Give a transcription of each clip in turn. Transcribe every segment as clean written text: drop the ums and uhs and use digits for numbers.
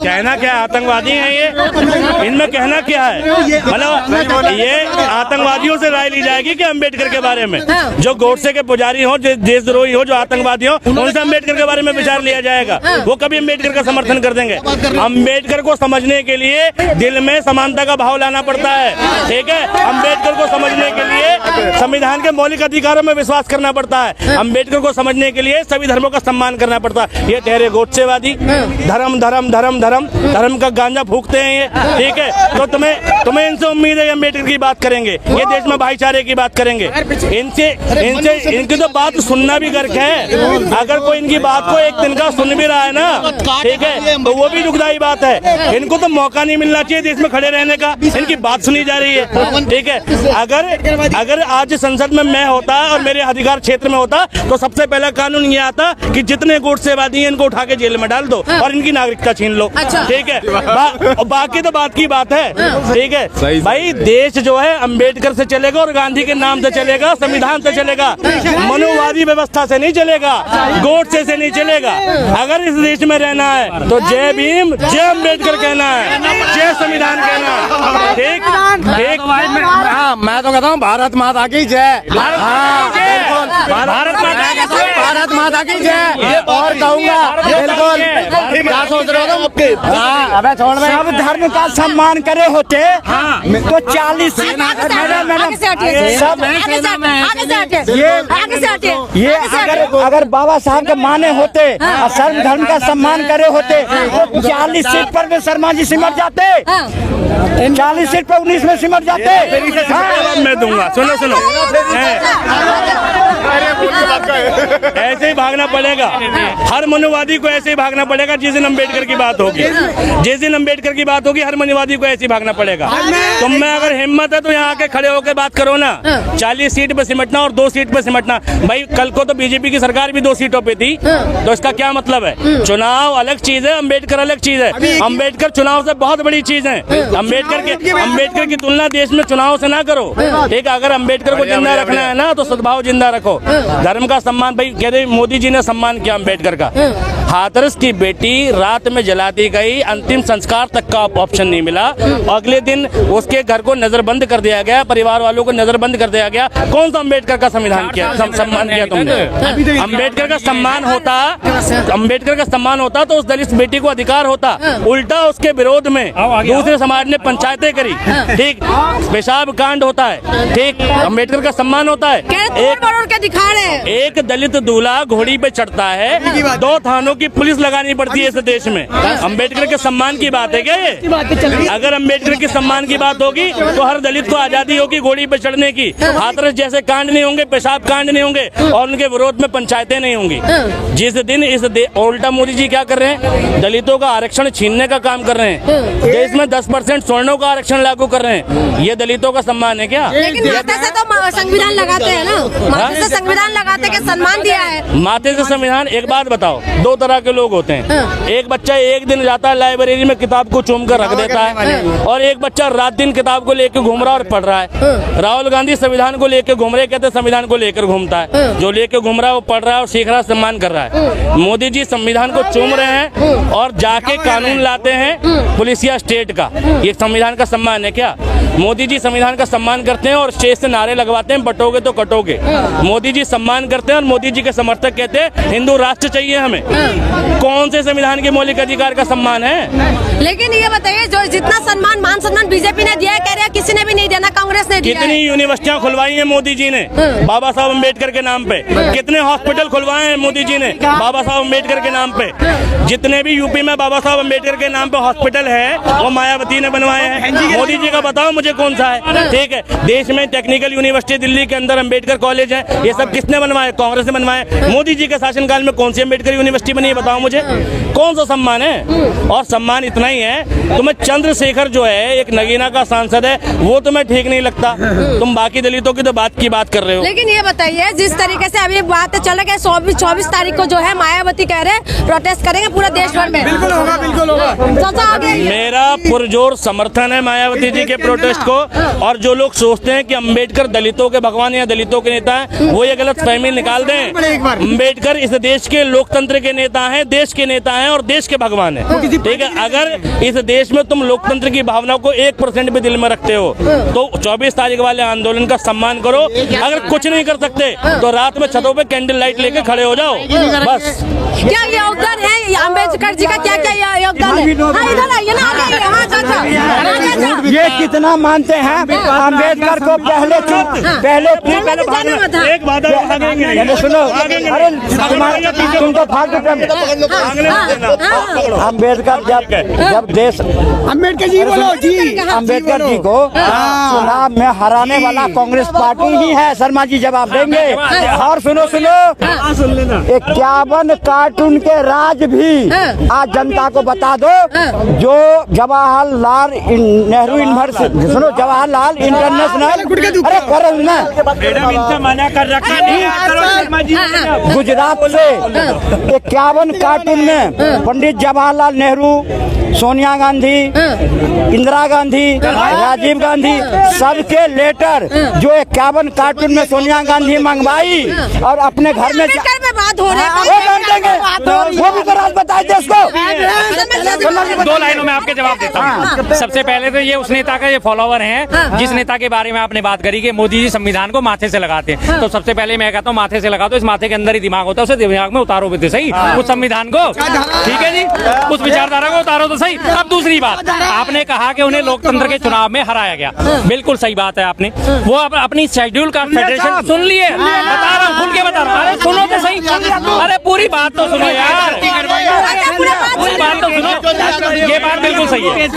कहना क्या आतंकवादी हैं ये, इनमें कहना क्या है? मतलब ये आतंकवादियों से राय ली जाएगी कि अम्बेडकर के बारे में, जो गोडसे के पुजारी हो, देशद्रोही हो, जो आतंकवादी हो, उनसे अम्बेडकर के बारे में विचार लिया जाएगा। वो कभी अम्बेडकर का समर्थन कर देंगे? अम्बेडकर को समझने के लिए दिल में समानता का भाव लाना पड़ता है, ठीक है। अम्बेडकर को समझने के लिए संविधान के मौलिक अधिकारों में विश्वास करना पड़ता है। अम्बेडकर को समझने के लिए सभी धर्मों का सम्मान करना पड़ता है। ये ठहरे गोडसेवादी, धर्म धर्म धर्म धर्म धर्म का गांजा फूकते हैं ये, ठीक है। तो तुम्हें इनसे उम्मीद है अम्बेडकर की बात करेंगे, ये देश में भाईचारे की बात करेंगे? इनकी तो बात सुनना भी गर्क है। अगर कोई इनकी बात को एक दिन का सुन भी रहा है ना, ठीक है, तो वो भी दुखदायी बात है। इनको तो मौका नहीं मिलना चाहिए देश में खड़े रहने का, इनकी बात सुनी जा रही है, ठीक है। अगर आज संसद में मैं होता और मेरे अधिकार क्षेत्र में होता तो सबसे पहला कानून ये आता कि जितने गोडसेवादी हैं इनको उठा के जेल में डाल दो और इनकी नागरिकता छीन लो, ठीक है। बाकी तो बात की बात है, ठीक है भाई। देश जो है अम्बेडकर से चलेगा और गांधी के नाम से चलेगा, संविधान से चलेगा, मनुवादी व्यवस्था से नहीं चलेगा, गोडसे से नहीं चलेगा। अगर इस देश में रहना है तो जय भीम, जय अम्बेडकर कहना है, जय संविधान कहना है, ठीक ठीक। मैं तो कहता हूँ भारत माता की जय, भारत माता की जय। और कहूँगा बिल्कुल, क्या सोच रहे हो तुम? अबे छोड़, सब धर्म का सम्मान करे होते तो 40 ये अगर बाबा साहब के माने होते और सर्व धर्म का सम्मान करे होते तो 40 सीट पर भी शर्मा जी सिमट जाते, 40 सीट पर 19 में सिमट जाते। मैं दूंगा, सुनो ऐसे ही भागना पड़ेगा, हर मनुवादी को ऐसे ही भागना पड़ेगा। जिस दिन अम्बेडकर की बात होगी, जिस दिन अम्बेडकर की बात होगी, हर मनुवादी को ऐसे ही भागना पड़ेगा। तुम में अगर हिम्मत है तो यहाँ आके खड़े होकर बात करो ना। 40 सीट पे सिमटना और 2 सीट पे सिमटना, भाई कल को तो बीजेपी की सरकार भी 2 सीटों पे थी, तो इसका क्या मतलब है? चुनाव अलग चीज है, अम्बेडकर अलग चीज है। अम्बेडकर चुनाव से बहुत बड़ी चीज है। अम्बेडकर की तुलना देश में चुनाव से ना करो, ठीक है। अगर अम्बेडकर को जिंदा रखना है ना तो सद्भाव जिंदा रखो, धर्म का सम्मान। भाई कहते मोदी जी ने सम्मान किया अम्बेडकर का। हाथरस की बेटी रात में जला दी गई, अंतिम संस्कार तक का ऑप्शन नहीं मिला। अगले दिन उसके घर को नजरबंद कर दिया गया, परिवार वालों को नजरबंद कर दिया गया। कौन सा अम्बेडकर का संविधान किया, सम्मान किया तुमने? अम्बेडकर का सम्मान होता, अम्बेडकर का सम्मान होता तो उस दलित बेटी को अधिकार होता। उल्टा उसके विरोध में दूसरे समाज ने पंचायतें करी, ठीक, पेशाब कांड होता है, ठीक। अम्बेडकर का सम्मान होता है। एक दलित दूल्हा घोड़ी पे चढ़ता है, 2 थानों की पुलिस लगानी पड़ती है इस देश में। अम्बेडकर के सम्मान की बात है क्या ये? अगर अम्बेडकर के सम्मान की बात होगी तो हर दलित को आजादी होगी घोड़ी पे चढ़ने की। हाथरस जैसे कांड नहीं होंगे, पेशाब कांड नहीं होंगे और उनके विरोध में पंचायतें नहीं होंगी। जिस दिन उल्टा मोदी जी क्या कर रहे हैं? दलितों का आरक्षण छीनने का काम कर रहे हैं। देश में 10% स्वर्णों का आरक्षण लागू कर रहे हैं। ये दलितों का सम्मान है क्या? लेकिन माता से तो संविधान लगाते हैं ना, माता से संविधान लगाते के सम्मान दिया है। माते से संविधान। एक बात बताओ, 2 तरह के लोग होते हैं। एक बच्चा एक दिन जाता है लाइब्रेरी में, किताब को चूम कर रख देता है, और एक बच्चा रात दिन किताब को लेकर घूम रहा और पढ़ रहा है। राहुल गांधी संविधान को लेकर घूम रहे, कहते संविधान को लेकर घूमता है। जो लेकर घूम रहा है वो पढ़ रहा है और सीख रहा है, सम्मान कर रहा है। मोदी जी संविधान को चूम रहे हैं और जाके कानून लाते हैं पुलिसिया स्टेट का। ये संविधान का सम्मान है क्या? मोदी जी संविधान का सम्मान करते हैं और स्टेज से नारे लगवाते हैं, बटोगे तो कटोगे। मोदी जी सम्मान करते हैं और मोदी जी के समर्थक कहते हैं हिंदू राष्ट्र चाहिए हमें। कौन से संविधान के मौलिक अधिकार का सम्मान है? लेकिन ये बताइए, जो जितना सम्मान मान सम्मान बीजेपी ने दिया है, कह रहे हैं किसी ने भी नहीं देना, कांग्रेस ने दिया है। कितनी यूनिवर्सिटियां खुलवाई हैं मोदी जी ने बाबा साहब अम्बेडकर के नाम पे? कितने हॉस्पिटल खुलवाए हैं मोदी जी ने बाबा साहब अम्बेडकर के नाम पे? जितने भी यूपी में बाबा साहब अम्बेडकर के नाम पे हॉस्पिटल है वो मायावती ने बनवाए हैं। मोदी जी का बताओ मुझे कौन सा है? ठीक है, देश में टेक्निकल यूनिवर्सिटी दिल्ली के अंदर अम्बेडकर कॉलेज है, ये सब किसने बनवाए? कांग्रेस ने बनवाए। मोदी जी के शासनकाल में कौन सी अम्बेडकर यूनिवर्सिटी बनी, बताओ मुझे। कौन सा सम्मान है? और सम्मान इतना ही है, तुम्हें चंद्रशेखर जो है एक नगीना का सांसद है, वो तुम्हें ठीक नहीं लगता। तुम बाकी दलितों की तो बात कर रहे हो। लेकिन ये बताइए, जिस तरीके से अभी बात चल रही है 24 तारीख को जो है मायावती कह रहे हैं प्रोटेस्ट करेंगे पूरा देश भर में। बिल्कुल होगा, बिल्कुल होगा। मेरा पुरजोर समर्थन है मायावती जी के प्रोटेस्ट रिक्वेस्ट को। और जो लोग सोचते हैं कि अंबेडकर दलितों के भगवान या दलितों के नेता हैं, वो ये गलत फहमी निकाल दें। अंबेडकर इस देश के लोकतंत्र के नेता हैं, देश के नेता हैं और देश के भगवान हैं। ठीक है, अगर इस देश में तुम लोकतंत्र की भावना को 1% भी दिल में रखते हो तो 24 तारीख वाले आंदोलन का सम्मान करो। अगर कुछ नहीं कर सकते तो रात में छतों पे कैंडल लाइट लेके खड़े हो जाओ बस। क्या योगदान है अम्बेडकर जी का, क्या क्या योगदान है? इधर आइए ना, ये कितना मानते हैं अम्बेडकर को? पहले एक बात सुनो, अरे तुम तो फालतू अम्बेडकर जब देश अम्बेडकर जी बोलो जी, अम्बेडकर जी को चुनाव में हराने वाला कांग्रेस पार्टी ही है। शर्मा जी जवाब देंगे। और सुनो 51 कार्टून के राज भी आज जनता को बता दो। जो जवाहरलाल नेहरू यूनिवर्सिटी, सुनो, जवाहरलाल इंटरनेशनल, अरे करो ना, मना कर रखा नहीं। गुजरात से 51 कार्टून में पंडित जवाहरलाल नेहरू, सोनिया गांधी, इंदिरा गांधी, राजीव गांधी, सबके लेटर जो 51 कार्टून में सोनिया गांधी मंगवाई और अपने घर में बात हो रही वो भी तो राज बताए देश को। 2 लाइनों में आपके जवाब देता हूँ। सबसे पहले तो ये उस नेता का ये फॉलोवर हैं जिस नेता के बारे में आपने बात करी कि मोदी जी संविधान को माथे से लगाते हैं। तो सबसे पहले मैं कहता हूँ माथे से लगा दो, इस माथे के अंदर ही दिमाग होता है, उसे दिमाग में उतारो भी तो सही उस संविधान को। ठीक है जी, उस विचारधारा को उतारो तो सही। अब दूसरी बात, आपने कहा कि उन्हें लोकतंत्र के चुनाव में हराया गया, बिल्कुल सही बात है। आपने वो अपनी शेड्यूल का फेडरेशन सुन लिए, बता रहा हूँ, खुल के बता रहा हूँ। अरे सुनो तो सही, अरे पूरी बात तो सुनो यार, पूरी बात तो सुनो। ये बात बिल्कुल सही है,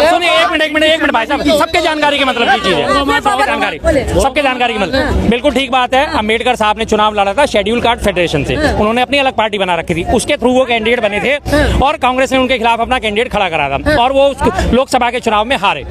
सुनिए एक मिनट भाई साहब, सबके जानकारी के मतलब की चीज है, सबके जानकारी की मतलब बिल्कुल ठीक बात है। अम्बेडकर साहब ने चुनाव लड़ा था शेड्यूल कार्ड फेडरेशन से, उन्होंने अपनी अलग पार्टी बना रखी थी, उसके थ्रू वो कैंडिडेट बने थे और कांग्रेस ने उनके खिलाफ अपना कैंडिडेट खड़ा करा था और वो लोकसभा के चुनाव में हारे।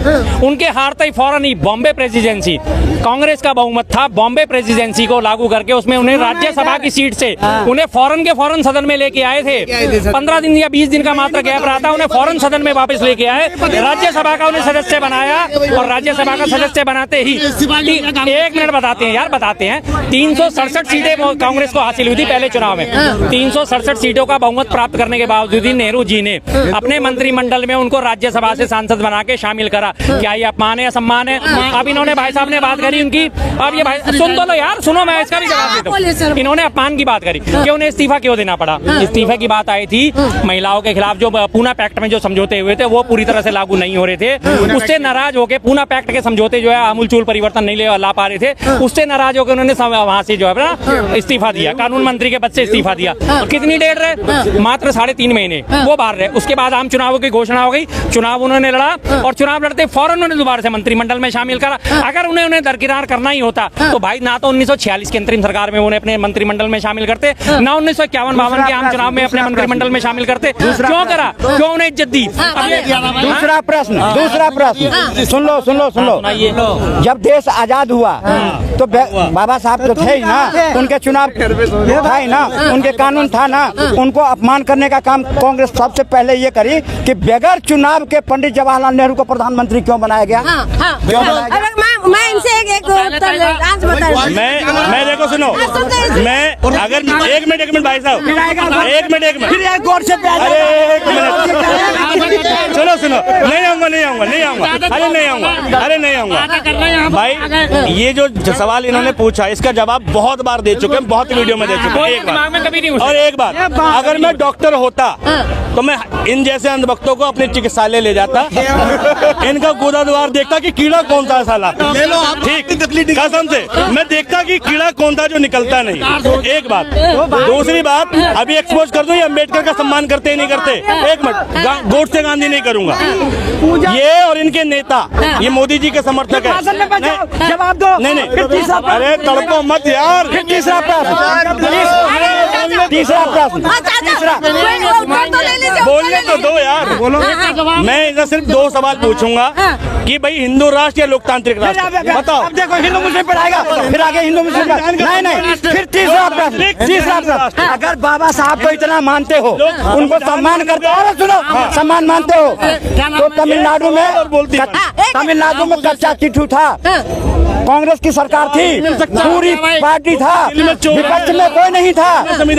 उनके हारते ही फौरन ही बॉम्बे प्रेसिडेंसी, कांग्रेस का बहुमत था, बॉम्बे प्रेसिडेंसी को लागू करके उसमें उन्हें राज्यसभा की सीट से उन्हें फौरन के फौरन सदन में लेके आए थे। 15 दिन या 20 दिन का मात्र गैप रहा था, उन्हें फौरन सदन में वापस लेके आए, राज्यसभा का उन्हें सदस्य बनाया और राज्यसभा का सदस्य बनाते ही 1 मिनट बताते हैं यार, बताते हैं 367 सीटें कांग्रेस को हासिल हुई थी पहले चुनाव में। 367 सीटों का बहुमत प्राप्त करने के बावजूद ही नेहरू जी ने अपने मंत्रिमंडल में उनको राज्यसभा से सांसद बना के शामिल करा। क्या ये अपमान है या सम्मान है? अब इन्होंने भाई साहब ने बात करी उनकी, अब ये भाई सुन तो लो यार, सुनो मैं इसका भी जवाब देता हूँ। इन्होंने अपमान की बात करी कि उन्हें इस्तीफा क्यों देना पड़ा। इस्तीफे की बात आई थी, महिलाओं के खिलाफ जो पूना पैक्ट में जो समझौते हुए थे वो पूरी तरह से लागू नहीं हो रहे थे, उससे नाराज होकर पूना पैक्ट के समझौते जो है आमूलचूल परिवर्तन नहीं ला पा रहे थे, उससे नाराज होकर उन्होंने वहां से जो है ना इस्तीफा दिया, कानून मंत्री के पद से इस्तीफा दिया। कितनी देर रहे? मात्र 3.5 महीने वो बाहर रहे। उसके बाद आम चुनावों की घोषणा हो गई, चुनाव उन्होंने लड़ा और चुनाव लड़ते फौरन उन्होंने दोबारा से मंत्रिमंडल में शामिल करा। अगर उन्हें दरकिनार करना ही होता तो भाई ना तो 1946 की अंतरिम सरकार में उन्हें अपने मंत्रिमंडल में शामिल करते, ना 1951-52 के आम चुनाव में अपने मंत्रिमंडल में शामिल करते। क्यों करा? क्यों उन्हें इज्जत दी? दूसरा प्रश्न सुन लो। जब देश आजाद हुआ तो बाबा साहब तो थे ही ना, उनके चुनाव था ही ना, उनके कानून था ना, उनको अपमान करने का काम कांग्रेस सबसे पहले ये करी कि बगैर चुनाव के पंडित जवाहरलाल नेहरू को प्रधानमंत्री क्यों बनाया गया? मैं इनसे एक आज बता, मैं देखो सुनो, मैं अगर 1 मिनट भाई साहब, 1 मिनट सुनो, नहीं आऊंगा भाई। ये जो सवाल इन्होंने पूछा इसका जवाब बहुत बार दे चुके हैं, बहुत वीडियो में दे चुके हैं। एक बात, अगर मैं डॉक्टर होता तो मैं इन जैसे अंधभक्तों को अपने चिकित्सालय ले जाता, इनका गोदा द्वार देखता कि कीड़ा कौन सा साला, ठीक कसम से मैं देखता कि कीड़ा कौन था जो निकलता नहीं। एक बात, दूसरी बात, अभी एक्सपोज कर दूं ये अम्बेडकर का सम्मान करते ही नहीं करते। 1 मिनट, गोडसे गांधी नहीं करूंगा, ये और इनके नेता ये मोदी जी के समर्थक है। जवाब दो। नहीं, अरे तड़को मत यार। तीसरा प्रश्न बोलने तो दो यार, मैं इधर सिर्फ 2 सवाल पूछूंगा कि भाई हिंदू राष्ट्र या लोकतांत्रिक राष्ट्र बताओ। अब देखो हिंदू मुस्लिम पढ़ाएगा, फिर आगे हिंदू मुस्लिम नहीं, फिर तीसरा प्रश्न, अगर बाबा साहब को इतना मानते हो, उनको सम्मान करते हो, सुनो सम्मान मानते हो, तो तमिलनाडु तमिलनाडु में कच्चा चिट्ठू था, कांग्रेस की सरकार थी, पूरी पार्टी था, विपक्ष में कोई नहीं था।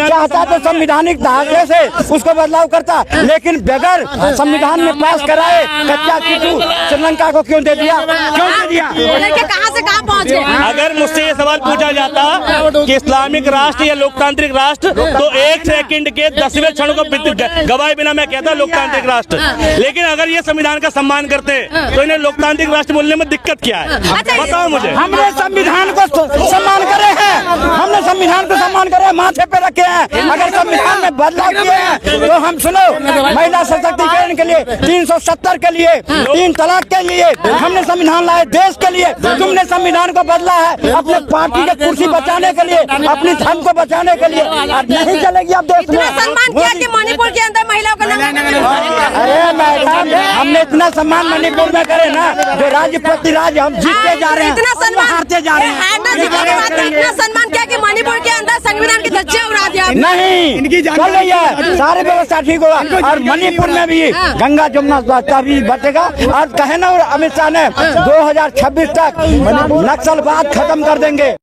चाहता तो संविधानिक ढांचे से उसको बदलाव करता, लेकिन बगैर संविधान में पास कराए कच्चा चिट्ठू श्रीलंका को क्यों दे दिया? कहाँ से कहाँ पहुँच गए? अगर मुझसे ये सवाल पूछा जाता कि इस्लामिक राष्ट्र या लोकतांत्रिक राष्ट्र, तो 1 सेकंड के 10वें क्षण को गवाए बिना मैं कहता लोकतांत्रिक राष्ट्र। लेकिन अगर ये संविधान का सम्मान करते तो इन्हें लोकतांत्रिक राष्ट्र बोलने में दिक्कत क्या है? बताओ मुझे। हमने संविधान को सम्मान करे हैं, हमने संविधान को सम्मान करे, माथे पे रखे हैं। अगर संविधान में बदलाव किए हैं तो हम सुनो, महिला सशक्तिकरण के लिए 370 के लिए 3 तलाक के लिए हमने संविधान लाए, देश के लिए। तुमने संविधान को बदला है अपने पार्टी की कुर्सी बचाने के लिए, अपनी धर्म को बचाने के लिए। नहीं चलेगी अब देश में। सम्मान किया कि मणिपुर के अंदर महिलाओं को अरे मैडम, हमने इतना सम्मान मणिपुर में करे ना, जो राज्यपति राज हम जीतते जा रहे हैं, इतना सम्मान हारते जा रहे हैं। इतना सम्मान किया कि मणिपुर के अंदर संविधान के धज्जे उड़ा दिया। नहीं चल रही है, सारी व्यवस्था ठीक होगा। और मणिपुर में भी गंगा जमुना भी बचेगा। और कहे ना अमित शाह ने 2026 तक नक्सलवाद खत्म कर देंगे।